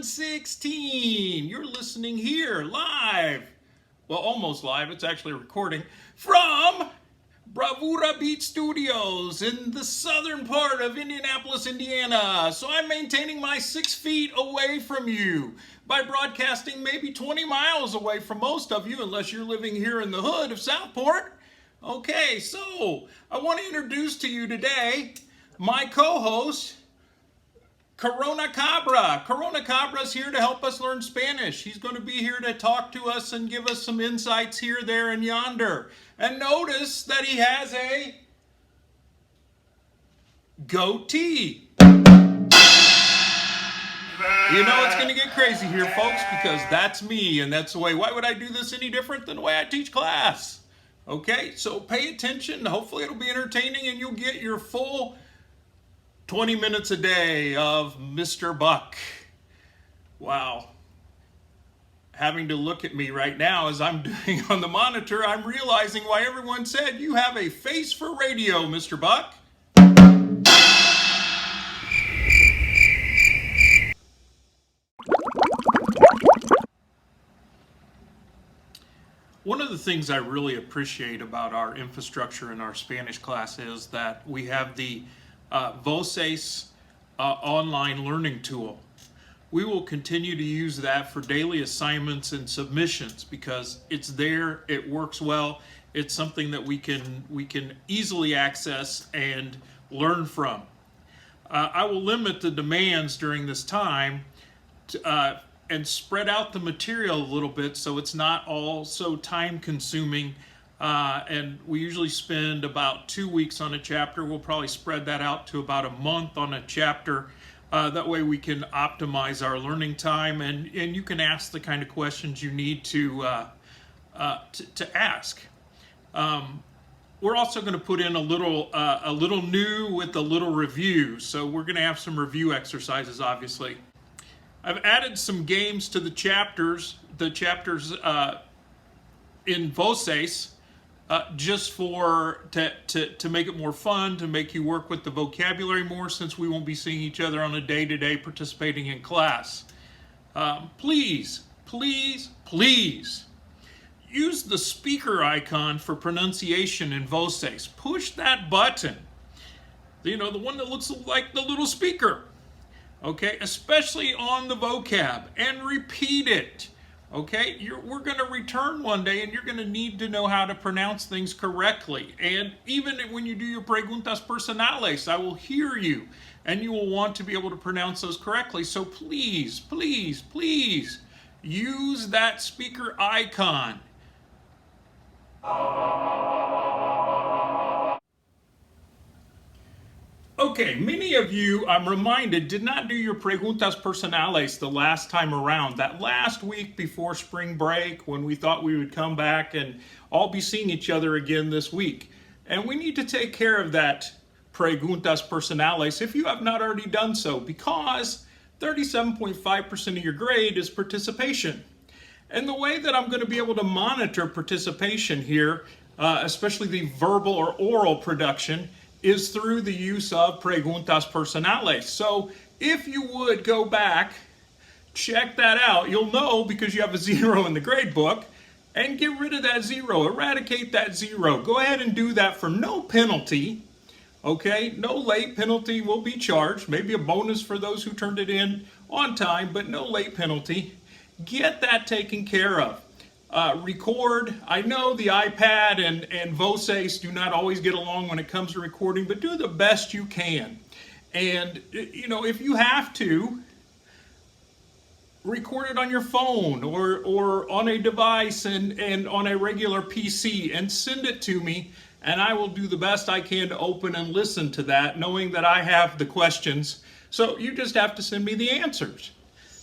116. You're listening here live. Well, almost live. It's actually a recording from Bravura Beat Studios in the southern part of Indianapolis, Indiana. So I'm maintaining my 6 feet away from you by broadcasting maybe 20 miles away from most of you, unless you're living here in the hood of Southport. Okay, so I want to introduce to you today my co-host, Corona Cabra. Corona Cabra is here to help us learn Spanish. He's going to be here to talk to us and give us some insights here, there, and yonder. And notice that he has a goatee. You know it's going to get crazy here, folks, because that's me, and that's the way. Why would I do this any different than the way I teach class? Okay, so pay attention. Hopefully it'll be entertaining, and you'll get your full 20 minutes a day of Mr. Buck. Wow. Having to look at me right now as I'm doing on the monitor, I'm realizing why everyone said you have a face for radio, Mr. Buck. One of the things I really appreciate about our infrastructure in our Spanish class is that we have the Voces online learning tool. We will continue to use that for daily assignments and submissions because it's there, it works well, it's something that we can easily access and learn from. I will limit the demands during this time to, and spread out the material a little bit so it's not all so time consuming. And we usually spend about 2 weeks on a chapter. We'll probably spread that out to about a month on a chapter. That way we can optimize our learning time, and you can ask the kind of questions you need to ask. We're also going to put in a little new with a little review. So we're going to have some review exercises, obviously. I've added some games to the chapters in Voces, just to make it more fun, to make you work with the vocabulary more, since we won't be seeing each other on a day-to-day participating in class. Please use the speaker icon for pronunciation in Voces. Push that button, the one that looks like the little speaker. Okay, especially on the vocab, and repeat it. Okay, we're going to return one day, and you're going to need to know how to pronounce things correctly. And even when you do your preguntas personales, I will hear you, and you will want to be able to pronounce those correctly. So please use that speaker icon. Okay, many of you, I'm reminded, did not do your preguntas personales the last time around. That last week before spring break, when we thought we would come back and all be seeing each other again this week. And we need to take care of that preguntas personales if you have not already done so, because 37.5% of your grade is participation. And the way that I'm going to be able to monitor participation here, especially the verbal or oral production, is through the use of preguntas personales. So if you would go back, check that out. You'll know because you have a 0 in the grade book, and get rid of that 0, eradicate that 0. Go ahead and do that for no penalty. Okay, no late penalty will be charged. Maybe a bonus for those who turned it in on time, but no late penalty. Get that taken care of. Record. I know the iPad and Voces do not always get along when it comes to recording, but do the best you can. And, if you have to, record it on your phone or on a device and on a regular PC and send it to me, and I will do the best I can to open and listen to that, knowing that I have the questions. So you just have to send me the answers.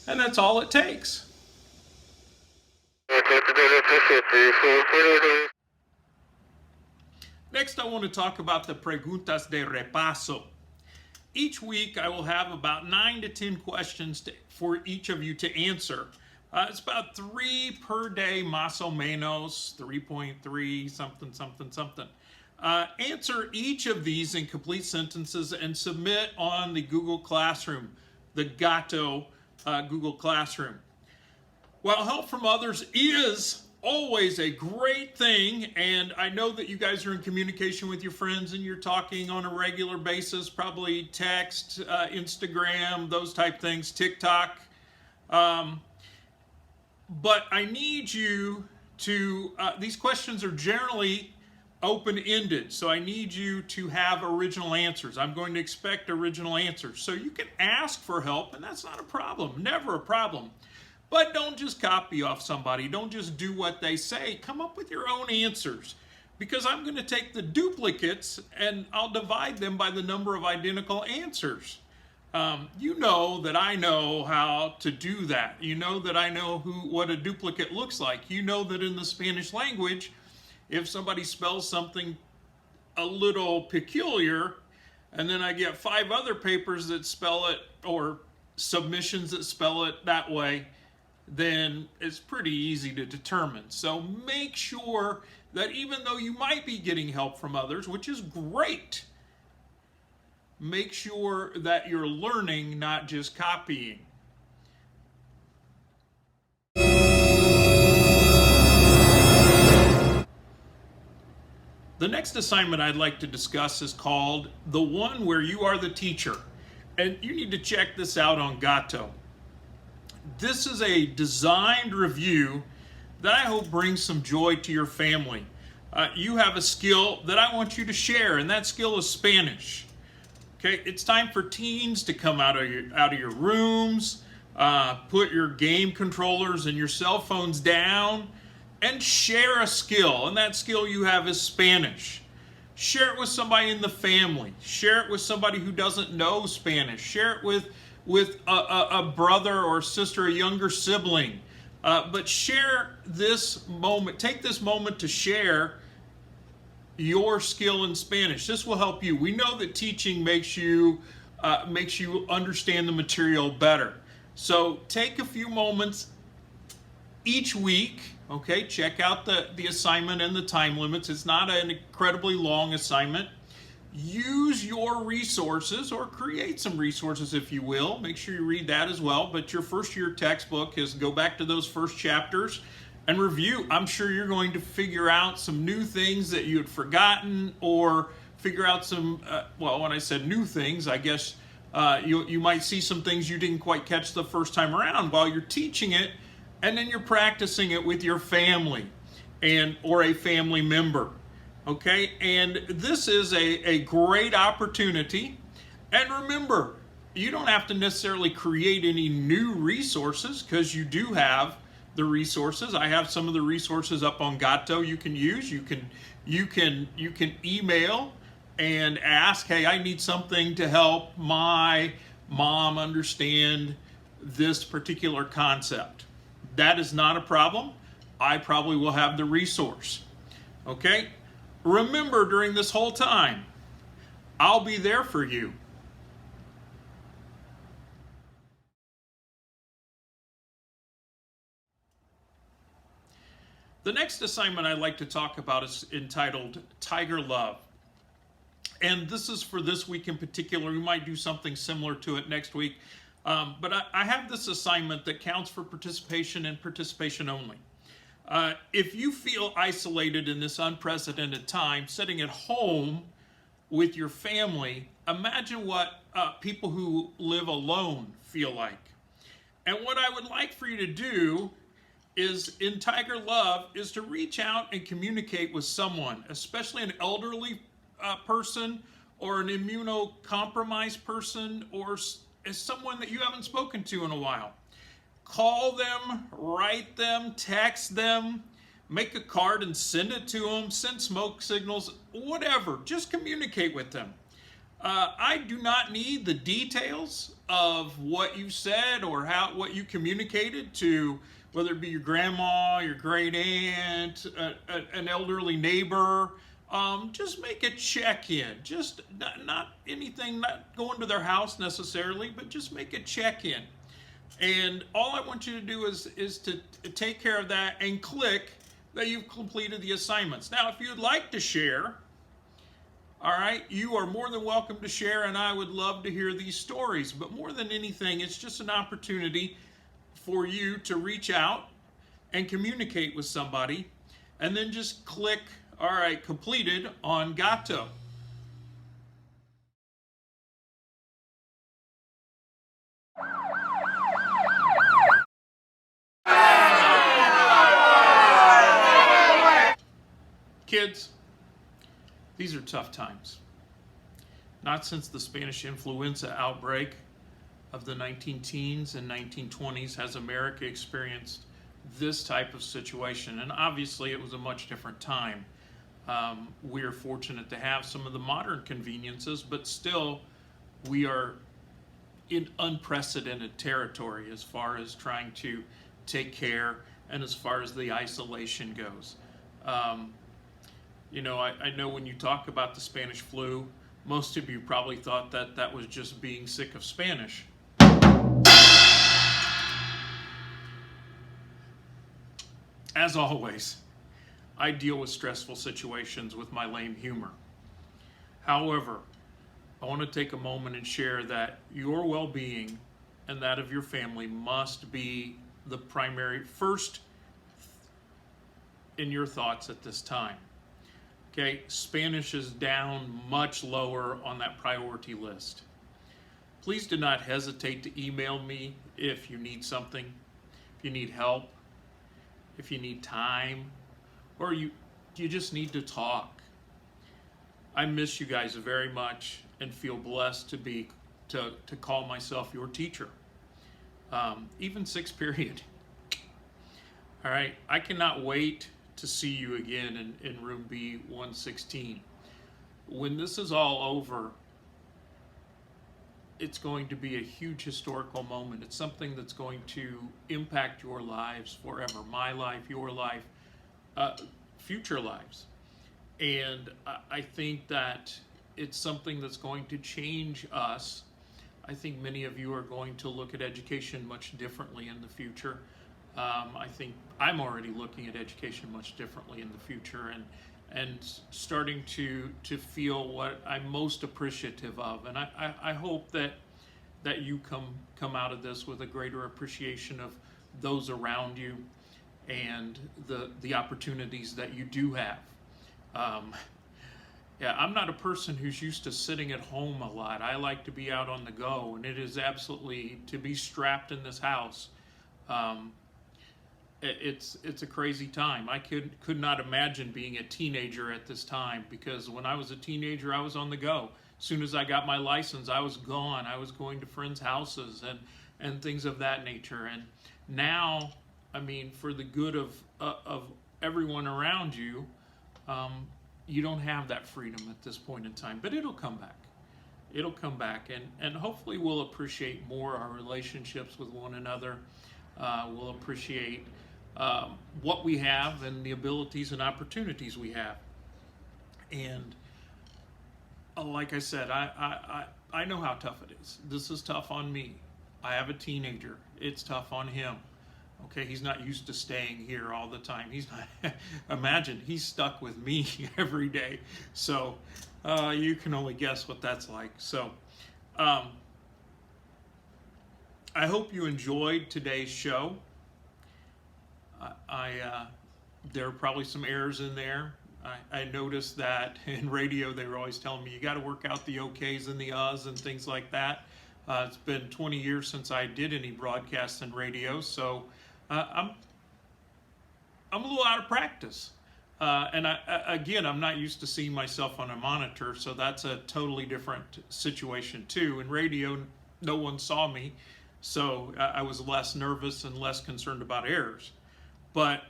And that's all it takes. Next, I want to talk about the preguntas de repaso. Each week, I will have about 9 to 10 questions for each of you to answer. It's about 3 per day, más o menos, 3.3, something. Answer each of these in complete sentences and submit on the Google Classroom, the Gato Google Classroom. Well, help from others is always a great thing, and I know that you guys are in communication with your friends and you're talking on a regular basis, probably text, Instagram, those type things, TikTok. But I need you to, these questions are generally open-ended, so I need you to have original answers. I'm going to expect original answers. So you can ask for help, and that's not a problem, never a problem. But don't just copy off somebody. Don't just do what they say. Come up with your own answers, because I'm going to take the duplicates and I'll divide them by the number of identical answers. You know that I know how to do that. You know that I know what a duplicate looks like. You know that in the Spanish language, if somebody spells something a little peculiar, and then I get 5 other papers that spell it, or submissions that spell it that way, then it's pretty easy to determine. So make sure that even though you might be getting help from others, which is great, make sure that you're learning, not just copying. The next assignment I'd like to discuss is called The One Where You Are the Teacher. And you need to check this out on Gato. This is a designed review that I hope brings some joy to your family. You have a skill that I want you to share, and that skill is Spanish. Okay, it's time for teens to come out of your rooms, put your game controllers and your cell phones down, and share a skill. And that skill you have is Spanish. Share it with somebody in the family. Share it with somebody who doesn't know Spanish. Share it with a brother or sister, a younger sibling. But share this moment. Take this moment to share your skill in Spanish. This will help you. We know that teaching makes you understand the material better. So take a few moments each week. Okay, check out the assignment and the time limits. It's not an incredibly long assignment. Use your resources, or create some resources if you will. Make sure you read that as well. But your first year textbook is go back to those first chapters and review. I'm sure you're going to figure out some new things that you had forgotten, or figure out some, well, when I said new things, I guess you might see some things you didn't quite catch the first time around while you're teaching it, and then you're practicing it with your family or a family member. Okay, and this is a great opportunity. And remember, you don't have to necessarily create any new resources, because you do have the resources. I have some of the resources up on Gato you can use. You can email and ask, hey, I need something to help my mom understand this particular concept. That is not a problem. I probably will have the resource. Okay? Remember, during this whole time, I'll be there for you. The next assignment I'd like to talk about is entitled Tiger Love. And this is for this week in particular. We might do something similar to it next week. But I have this assignment that counts for participation and participation only. If you feel isolated in this unprecedented time, sitting at home with your family, imagine what people who live alone feel like. And what I would like for you to do is, in Tiger Love, is to reach out and communicate with someone, especially an elderly person, or an immunocompromised person, or someone that you haven't spoken to in a while. Call them, write them, text them, make a card and send it to them, send smoke signals, whatever. Just communicate with them. I do not need the details of what you said or what you communicated to, whether it be your grandma, your great aunt, an elderly neighbor. Just make a check-in. Just not anything, not going to their house necessarily, but just make a check-in. And all I want you to do is to take care of that and click that you've completed the assignments. Now, if you'd like to share, All right, you are more than welcome to share, and I would love to hear these stories. But more than anything, it's just an opportunity for you to reach out and communicate with somebody, and then just click, all right, completed on Gato. Kids, these are tough times. Not since the Spanish influenza outbreak of the 19-teens and 1920s has America experienced this type of situation. And obviously it was a much different time. We are fortunate to have some of the modern conveniences, but still we are in unprecedented territory as far as trying to take care and as far as the isolation goes. You know, I know when you talk about the Spanish flu, most of you probably thought that that was just being sick of Spanish. As always, I deal with stressful situations with my lame humor. However, I want to take a moment and share that your well-being and that of your family must be the primary first in your thoughts at this time. Okay, Spanish is down much lower on that priority list. Please do not hesitate to email me if you need something, if you need help, if you need time, or you just need to talk. I miss you guys very much and feel blessed to call myself your teacher. Even sixth period. All right, I cannot wait to see you again in room B116. When this is all over, it's going to be a huge historical moment. It's something that's going to impact your lives forever. My life, your life, future lives. And I think that it's something that's going to change us. I think many of you are going to look at education much differently in the future. I think I'm already looking at education much differently in the future, and starting to feel what I'm most appreciative of. And I hope that you come out of this with a greater appreciation of those around you and the opportunities that you do have. Yeah, I'm not a person who's used to sitting at home a lot. I like to be out on the go, and it is absolutely to be strapped in this house. It's a crazy time. I could not imagine being a teenager at this time, because when I was a teenager, I was on the go. As soon as I got my license, I was gone. I was going to friends' houses and things of that nature. And now, I mean, for the good of everyone around you, you don't have that freedom at this point in time. But it'll come back. It'll come back, and hopefully we'll appreciate more our relationships with one another. We'll appreciate what we have and the abilities and opportunities we have. And like I said, I know how tough it is. This is tough on me. I have a teenager. It's tough on him. Okay, he's not used to staying here all the time. He's not, imagine, he's stuck with me every day. So you can only guess what that's like. So I hope you enjoyed today's show. There are probably some errors in there. I noticed that in radio they were always telling me you got to work out the okays and the uhs and things like that. It's been 20 years since I did any broadcasts in radio, so I'm a little out of practice. And again, I'm not used to seeing myself on a monitor, so that's a totally different situation too. In radio, no one saw me, so I was less nervous and less concerned about errors. But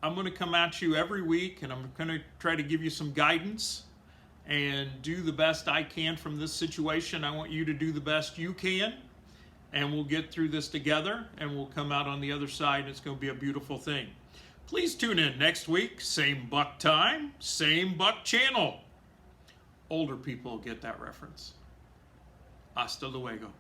I'm going to come at you every week, and I'm going to try to give you some guidance and do the best I can from this situation. I want you to do the best you can, and we'll get through this together, and we'll come out on the other side, and it's going to be a beautiful thing. Please tune in next week, same Buck time, same Buck channel. Older people get that reference. Hasta luego.